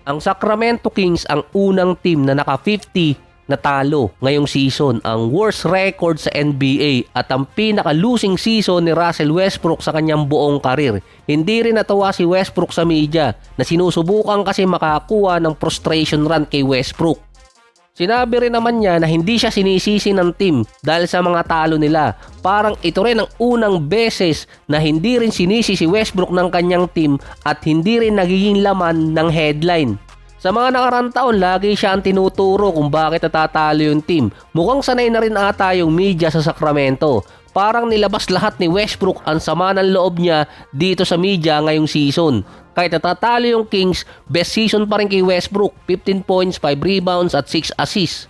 Ang Sacramento Kings ang unang team na naka-50 na talo ngayong season, ang worst record sa NBA at ang pinaka-losing season ni Russell Westbrook sa kanyang buong karir. Hindi rin natuwa si Westbrook sa media na sinusubukan kasi makakuha ng frustration run kay Westbrook. Sinabi rin naman niya na hindi siya sinisisi ng team dahil sa mga talo nila. Parang ito rin ang unang beses na hindi rin sinisi si Westbrook ng kanyang team at hindi rin nagiging laman ng headline. Sa mga nakarang taon, lagi siya ang tinuturo kung bakit natatalo yung team. Mukhang sanay na rin ata yung media sa Sacramento. Parang nilabas lahat ni Westbrook ang sama ng loob niya dito sa media ngayong season. Kahit natatalo yung Kings, best season pa rin kay Westbrook, 15 points, 5 rebounds at 6 assists.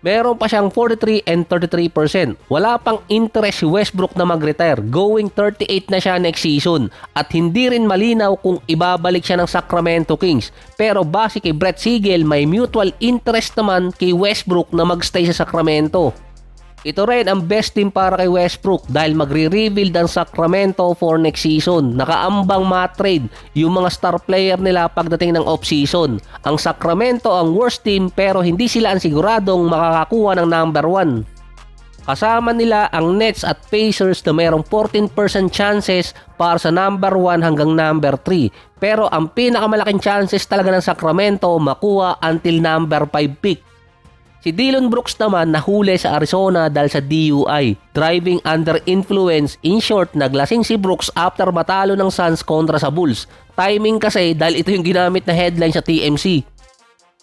Meron pa siyang 43 and 33%. Wala pang interest si Westbrook na mag-retire. Going 38 na siya next season. At hindi rin malinaw kung ibabalik siya ng Sacramento Kings. Pero base kay Brett Siegel, may mutual interest naman kay Westbrook na magstay sa Sacramento. Ito rin ang best team para kay Westbrook dahil magre-rebuild ang Sacramento for next season. Nakaambang ma-trade yung mga star player nila pagdating ng off-season. Ang Sacramento ang worst team pero hindi sila ang siguradong makakakuha ng number 1. Kasama nila ang Nets at Pacers na mayroong 14% chances para sa number 1 hanggang number 3. Pero ang pinakamalaking chances talaga ng Sacramento makuha until number 5 pick. Si Dillon Brooks naman nahuli sa Arizona dahil sa DUI, driving under influence. In short, naglasing si Brooks after matalo ng Suns kontra sa Bulls. Timing kasi dahil ito yung ginamit na headline sa TMC.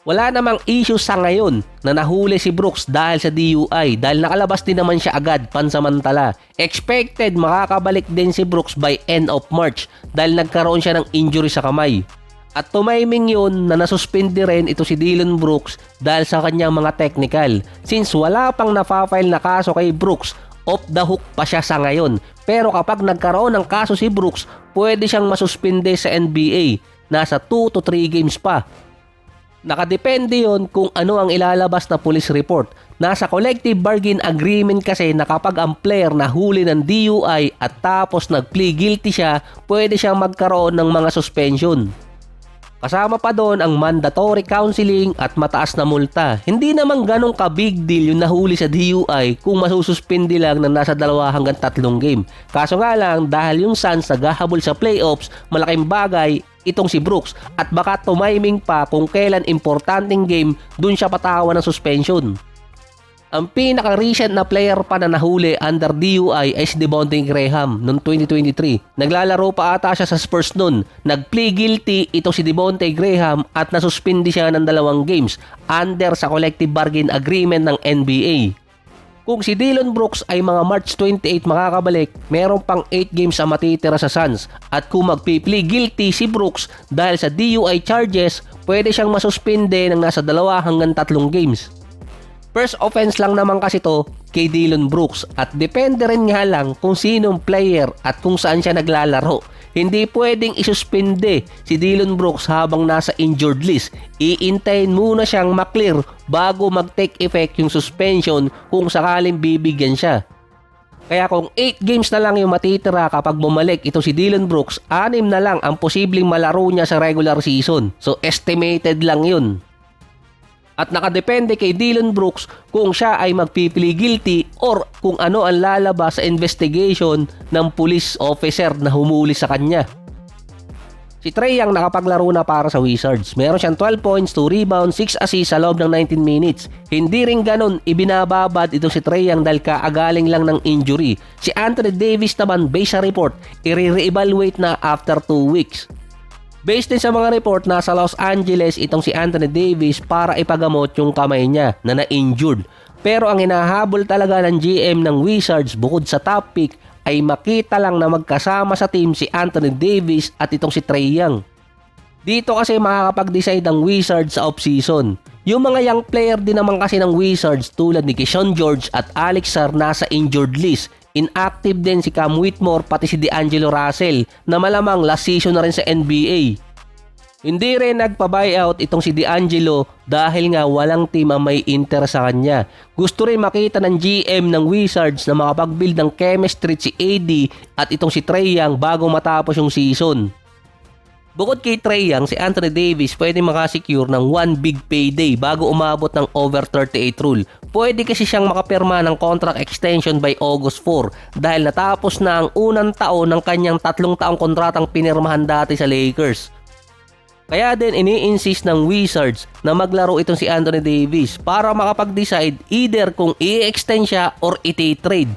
Wala namang issue sa ngayon na nahuli si Brooks dahil sa DUI dahil nakalabas din naman siya agad pansamantala. Expected makakabalik din si Brooks by end of March dahil nagkaroon siya ng injury sa kamay. At tumiming yun na nasuspindi rin ito si Dillon Brooks dahil sa kanyang mga technical. Since wala pang napafile na kaso kay Brooks, off the hook pa siya sa ngayon. Pero kapag nagkaroon ng kaso si Brooks, pwede siyang masuspinde sa NBA. Nasa 2 to 3 games pa. Nakadepende yon kung ano ang ilalabas na police report. Nasa collective bargain agreement kasi na kapag ang player nahuli ng DUI at tapos nag-plea guilty siya, pwede siyang magkaroon ng mga suspension. Kasama pa doon ang mandatory counseling at mataas na multa. Hindi naman ganong ka-big deal yung nahuli sa DUI kung masususpindi lang na nasa 2 hanggang 3 game. Kaso nga lang dahil yung Suns naghahabol sa playoffs, malaking bagay itong si Brooks at baka tumiming pa kung kailan importanteng game dun siya patawan ng suspension. Ang pinaka-recent na player pa na nahuli under DUI ay si Devonte Graham noong 2023. Naglalaro pa ata siya sa Spurs noon. Nag-plea guilty ito si Devonte Graham at nasuspindi siya ng 2 games under sa collective bargain agreement ng NBA. Kung si Dillon Brooks ay mga March 28 makakabalik, meron pang 8 games ang matitira sa Suns. At kung magpi-plea guilty si Brooks dahil sa DUI charges, pwede siyang masuspinde ng nasa 2 hanggang 3 games. First offense lang naman kasi to kay Dillon Brooks at depende rin nga lang kung sinong player at kung saan siya naglalaro. Hindi pwedeng isuspinde si Dillon Brooks habang nasa injured list. Iintayin muna siyang maklear bago mag-take effect yung suspension kung sakaling bibigyan siya. Kaya kung 8 games na lang yung matitira kapag bumalik ito si Dillon Brooks, 6 na lang ang posibleng malaro niya sa regular season. So estimated lang yun. At nakadepende kay Dillon Brooks kung siya ay magpipili guilty or kung ano ang lalabas sa investigation ng police officer na humuli sa kanya. Si Trae Young nakapaglaro na para sa Wizards. Meron siyang 12 points, 2 rebounds, 6 assists sa loob ng 19 minutes. Hindi rin ganun ibinababad ito si Trae Young dahil kaagaling lang ng injury. Si Anthony Davis naman, based sa report, i-re-evaluate na after 2 weeks. Based din sa mga report, nasa Los Angeles itong si Anthony Davis para ipagamot yung kamay niya na na-injured. Pero ang hinahabol talaga ng GM ng Wizards bukod sa top pick ay makita lang na magkasama sa team si Anthony Davis at itong si Trae Young. Dito kasi makakapag-decide ang Wizards sa off-season. Yung mga young player din naman kasi ng Wizards tulad ni Keyshawn George at Alex Sarr nasa injured list. Inactive din si Cam Whitmore pati si D'Angelo Russell na malamang last season na rin sa NBA. Hindi rin nagpa-buyout itong si D'Angelo dahil nga walang team ang may interest sa kanya. Gusto rin makita ng GM ng Wizards na makapag-build ng chemistry si AD at itong si Trae Young bago matapos yung season. Bukod kay Trae Young, si Anthony Davis pwede makasecure ng one big payday bago umabot ng over 38 rule. Pwede kasi siyang makapirma ng contract extension by August 4 dahil natapos na ang unang taon ng kanyang 3 taong kontratang pinirmahan dati sa Lakers. Kaya din ini-insist ng Wizards na maglaro itong si Anthony Davis para makapag-decide either kung i-extend siya or iti-trade.